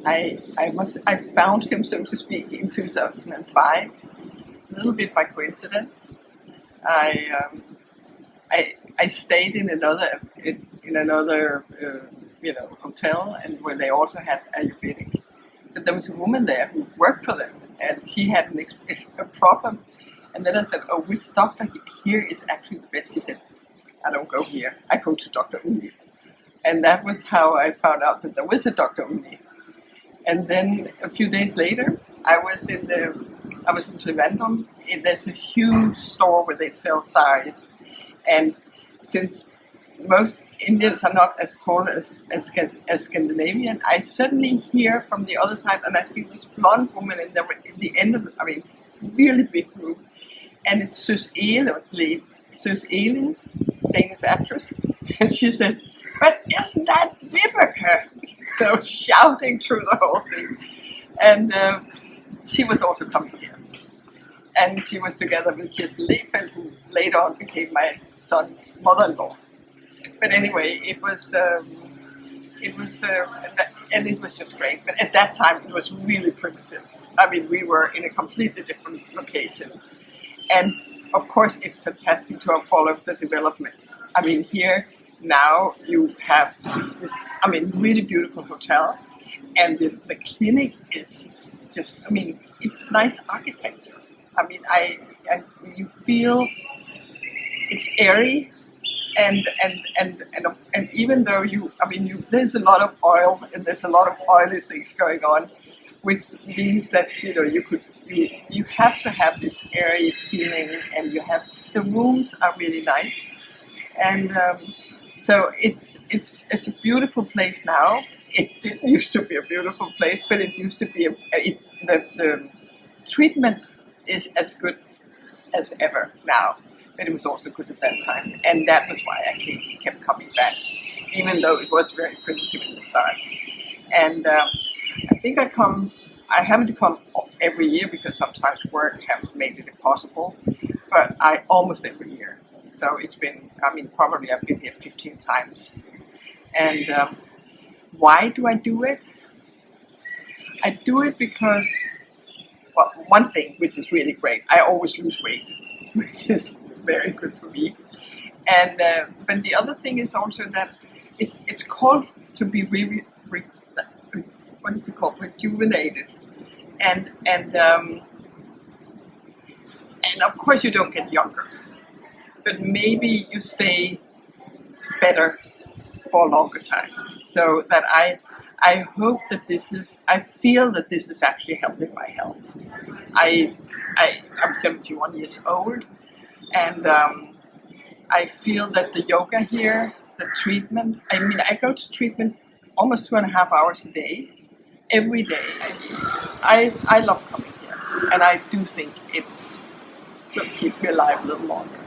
I found him, so to speak, in 2005, a little bit by coincidence. I I stayed in another hotel, and where they also had Ayurvedic. But there was a woman there who worked for them, and she had a problem. And then I said, "Oh, which doctor here is actually the best?" She said, "I don't go here. I go to Dr. Unni." And that was how I found out that there was a Dr. Unni. And then a few days later, I was in Trivandrum. And there's a huge store where they sell saris, and since most Indians are not as tall as Scandinavian, I suddenly hear from the other side, and I see this blonde woman in the end of really big group, and it's Sus Elin, Danish actress, and she said, "But isn't that Vibeke?" They were shouting through the whole thing, and she was also coming here. And she was together with Kirsten Lehfeldt, who later on became my son's mother-in-law. But anyway, it was just great. But at that time, it was really primitive. I mean, we were in a completely different location, and of course, it's fantastic to have followed the development. I mean, here now you have this, really beautiful hotel, and the clinic is just, it's nice architecture. You feel it's airy, and even though there's a lot of oil and there's a lot of oily things going on, which means that you have to have this airy feeling, and the rooms are really nice, and so it's a beautiful place now. It didn't used to be a beautiful place, but it used to be the treatment is as good as ever now, but it was also good at that time, and that was why I kept coming back, even though it was very primitive in the start. And I think I haven't come every year because sometimes work haven't made it impossible, but I almost every year. So it's been, probably I've been here 15 times. And why do I do it? I do it because, well, one thing which is really great, I always lose weight, which is very good for me. And but the other thing is also that it's called to be what is it called? Rejuvenated, and of course you don't get younger, but maybe you stay better for a longer time. So that I hope that I feel that this is actually helping my health. I'm 71 years old, and I feel that the yoga here, the treatment, I go to treatment almost 2.5 hours a day, every day. I love coming here, and I do think it will keep me alive a little longer.